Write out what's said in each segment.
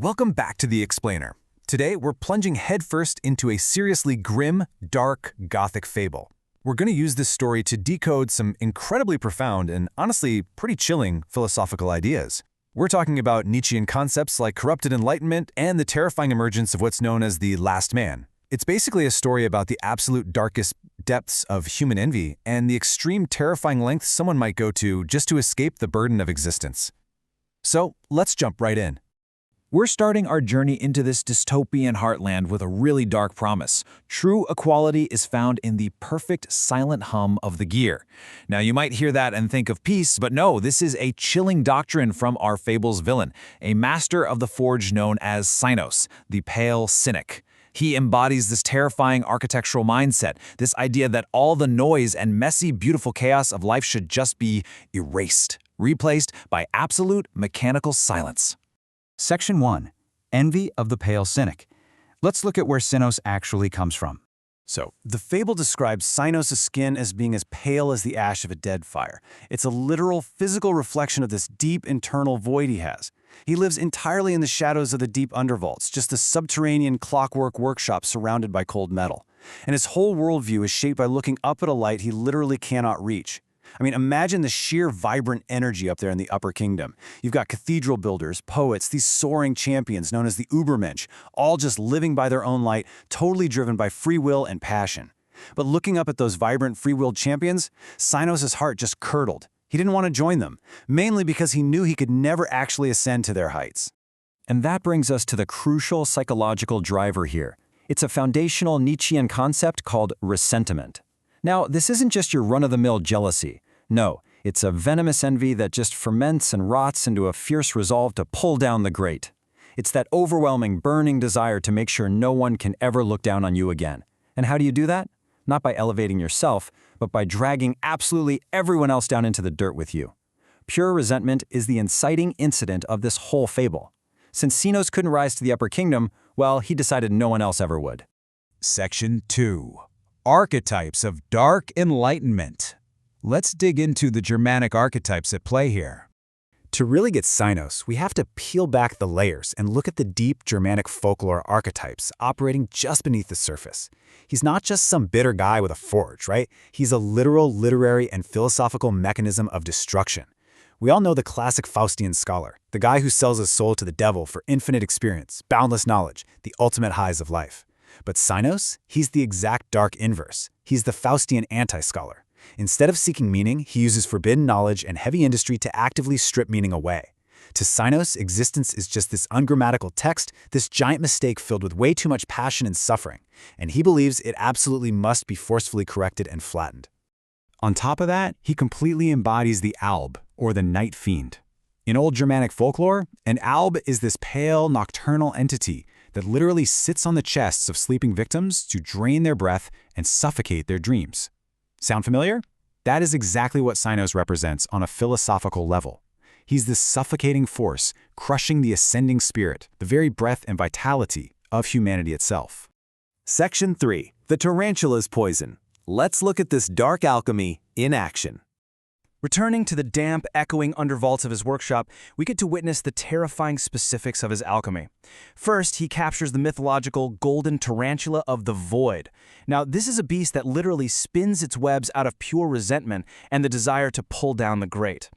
Welcome back to The Explainer. Today, we're plunging headfirst into a seriously grim, dark, gothic fable. We're going to use this story to decode some incredibly profound and honestly pretty chilling philosophical ideas. We're talking about Nietzschean concepts like corrupted enlightenment and the terrifying emergence of what's known as the last man. It's basically a story about the absolute darkest depths of human envy and the extreme terrifying lengths someone might go to just to escape the burden of existence. So, let's jump right in. We're starting our journey into this dystopian heartland with a really dark promise. True equality is found in the perfect silent hum of the gear. Now, you might hear that and think of peace, but no, this is a chilling doctrine from our fable's villain, a master of the forge known as Sinos, the Pale Cynic. He embodies this terrifying architectural mindset, this idea that all the noise and messy, beautiful chaos of life should just be erased, replaced by absolute mechanical silence. Section 1. Envy of the Pale Cynic. Let's look at where Sinos actually comes from. So, the fable describes Sinos' skin as being as pale as the ash of a dead fire. It's a literal, physical reflection of this deep internal void he has. He lives entirely in the shadows of the deep undervaults, just a subterranean clockwork workshop surrounded by cold metal. And his whole worldview is shaped by looking up at a light he literally cannot reach. I mean, imagine the sheer vibrant energy up there in the upper kingdom. You've got cathedral builders, poets, these soaring champions known as the Ubermensch, all just living by their own light, totally driven by free will and passion. But looking up at those vibrant, free-willed champions, Sinos' heart just curdled. He didn't want to join them, mainly because he knew he could never actually ascend to their heights. And that brings us to the crucial psychological driver here. It's a foundational Nietzschean concept called ressentiment. Now, this isn't just your run-of-the-mill jealousy. No, it's a venomous envy that just ferments and rots into a fierce resolve to pull down the great. It's that overwhelming, burning desire to make sure no one can ever look down on you again. And how do you do that? Not by elevating yourself, but by dragging absolutely everyone else down into the dirt with you. Pure resentment is the inciting incident of this whole fable. Since Sinos couldn't rise to the upper kingdom, well, he decided no one else ever would. Section 2. Archetypes of Dark Enlightenment. Let's dig into the Germanic archetypes at play here. To really get Sinos, we have to peel back the layers and look at the deep Germanic folklore archetypes operating just beneath the surface. He's not just some bitter guy with a forge, right? He's a literal, literary, and philosophical mechanism of destruction. We all know the classic Faustian scholar, the guy who sells his soul to the devil for infinite experience, boundless knowledge, the ultimate highs of life. But Sinos, he's the exact dark inverse. He's the Faustian anti-scholar. Instead of seeking meaning, he uses forbidden knowledge and heavy industry to actively strip meaning away. To Sinos, existence is just this ungrammatical text, this giant mistake filled with way too much passion and suffering, and he believes it absolutely must be forcefully corrected and flattened. On top of that, he completely embodies the Alb, or the night fiend. In old Germanic folklore, an Alb is this pale, nocturnal entity that literally sits on the chests of sleeping victims to drain their breath and suffocate their dreams. Sound familiar? That is exactly what Sinos represents on a philosophical level. He's this suffocating force, crushing the ascending spirit, the very breath and vitality of humanity itself. Section 3. The Tarantula's Poison. Let's look at this dark alchemy in action. Returning to the damp, echoing undervaults of his workshop, we get to witness the terrifying specifics of his alchemy. First, he captures the mythological golden tarantula of the void. Now, this is a beast that literally spins its webs out of pure resentment and the desire to pull down the great.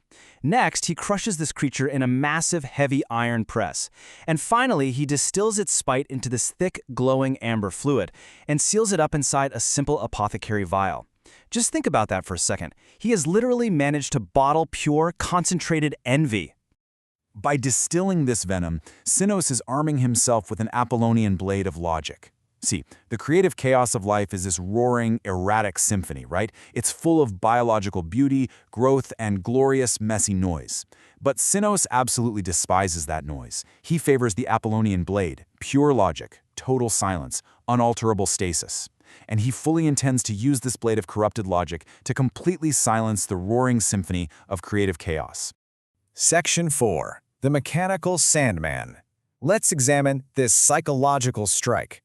Next, he crushes this creature in a massive, heavy iron press. And finally, he distills its spite into this thick, glowing amber fluid and seals it up inside a simple apothecary vial. Just think about that for a second. He has literally managed to bottle pure, concentrated envy. By distilling this venom, Sinos is arming himself with an Apollonian blade of logic. See, the creative chaos of life is this roaring, erratic symphony, right? It's full of biological beauty, growth, and glorious, messy noise. But Sinos absolutely despises that noise. He favors the Apollonian blade, pure logic, total silence, unalterable stasis. And he fully intends to use this blade of corrupted logic to completely silence the roaring symphony of creative chaos. Section 4. The Mechanical Sandman. Let's examine this psychological strike.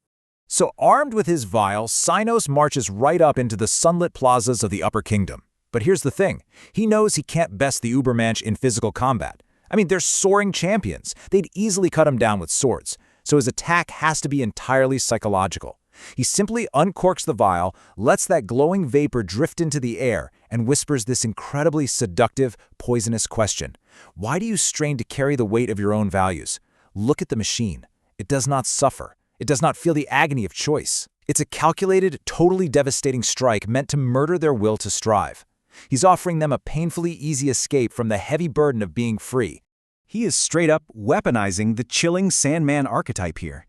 So armed with his vial, Sinos marches right up into the sunlit plazas of the Upper Kingdom. But here's the thing. He knows he can't best the Ubermensch in physical combat. I mean, they're soaring champions. They'd easily cut him down with swords. So his attack has to be entirely psychological. He simply uncorks the vial, lets that glowing vapor drift into the air, and whispers this incredibly seductive, poisonous question. Why do you strain to carry the weight of your own values? Look at the machine. It does not suffer. It does not feel the agony of choice. It's a calculated, totally devastating strike meant to murder their will to strive. He's offering them a painfully easy escape from the heavy burden of being free. He is straight up weaponizing the chilling Sandman archetype here.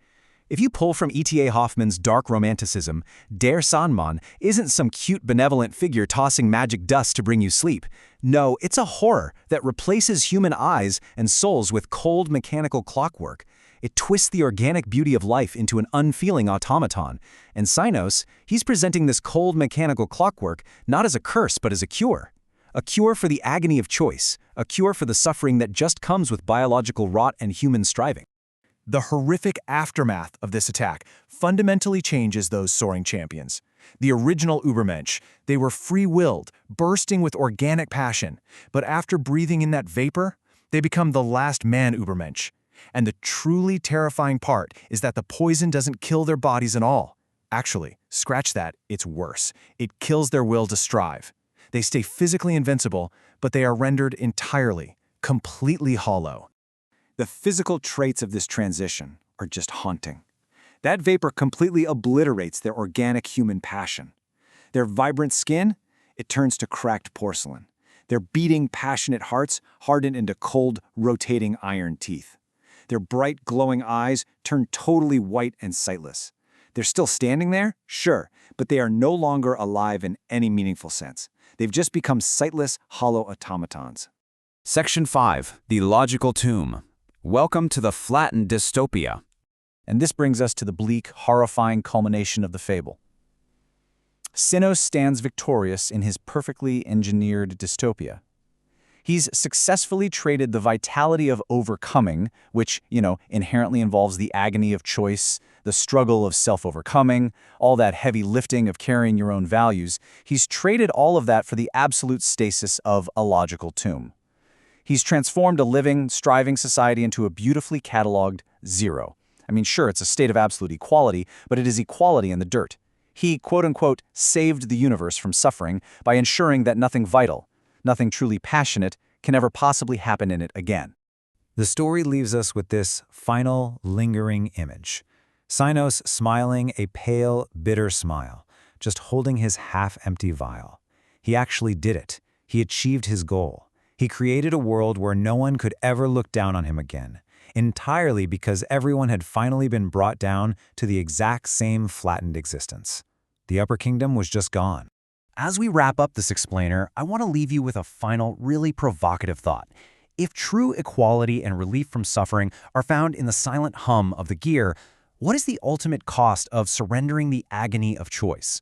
If you pull from E.T.A. Hoffman's dark romanticism, Der Sandmann isn't some cute benevolent figure tossing magic dust to bring you sleep. No, it's a horror that replaces human eyes and souls with cold mechanical clockwork. It twists the organic beauty of life into an unfeeling automaton. And Sinos, he's presenting this cold mechanical clockwork not as a curse but as a cure. A cure for the agony of choice, a cure for the suffering that just comes with biological rot and human striving. The horrific aftermath of this attack fundamentally changes those soaring champions. The original Übermensch, they were free-willed, bursting with organic passion, but after breathing in that vapor, they become the last man Übermensch. And the truly terrifying part is that the poison doesn't kill their bodies at all. Actually, scratch that, it's worse. It kills their will to strive. They stay physically invincible, but they are rendered entirely, completely hollow. The physical traits of this transition are just haunting. That vapor completely obliterates their organic human passion. Their vibrant skin, it turns to cracked porcelain. Their beating, passionate hearts harden into cold, rotating iron teeth. Their bright, glowing eyes turn totally white and sightless. They're still standing there? Sure, but they are no longer alive in any meaningful sense. They've just become sightless, hollow automatons. Section 5. The Logical Tomb. Welcome to the flattened dystopia. And this brings us to the bleak, horrifying culmination of the fable. Sinos stands victorious in his perfectly engineered dystopia. He's successfully traded the vitality of overcoming, which, inherently involves the agony of choice, the struggle of self-overcoming, all that heavy lifting of carrying your own values. He's traded all of that for the absolute stasis of a logical tomb. He's transformed a living, striving society into a beautifully cataloged zero. I mean, sure, it's a state of absolute equality, but it is equality in the dirt. He, quote-unquote, saved the universe from suffering by ensuring that nothing vital, nothing truly passionate, can ever possibly happen in it again. The story leaves us with this final, lingering image. Sinos smiling a pale, bitter smile, just holding his half-empty vial. He actually did it. He achieved his goal. He created a world where no one could ever look down on him again, entirely because everyone had finally been brought down to the exact same flattened existence. The Upper Kingdom was just gone. As we wrap up this explainer, I want to leave you with a final, really provocative thought. If true equality and relief from suffering are found in the silent hum of the gear, what is the ultimate cost of surrendering the agony of choice?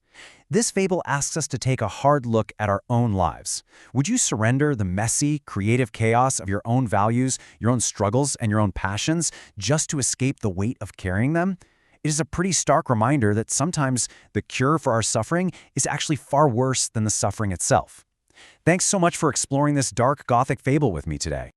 This fable asks us to take a hard look at our own lives. Would you surrender the messy, creative chaos of your own values, your own struggles, and your own passions just to escape the weight of carrying them? It is a pretty stark reminder that sometimes the cure for our suffering is actually far worse than the suffering itself. Thanks so much for exploring this dark Gothic fable with me today.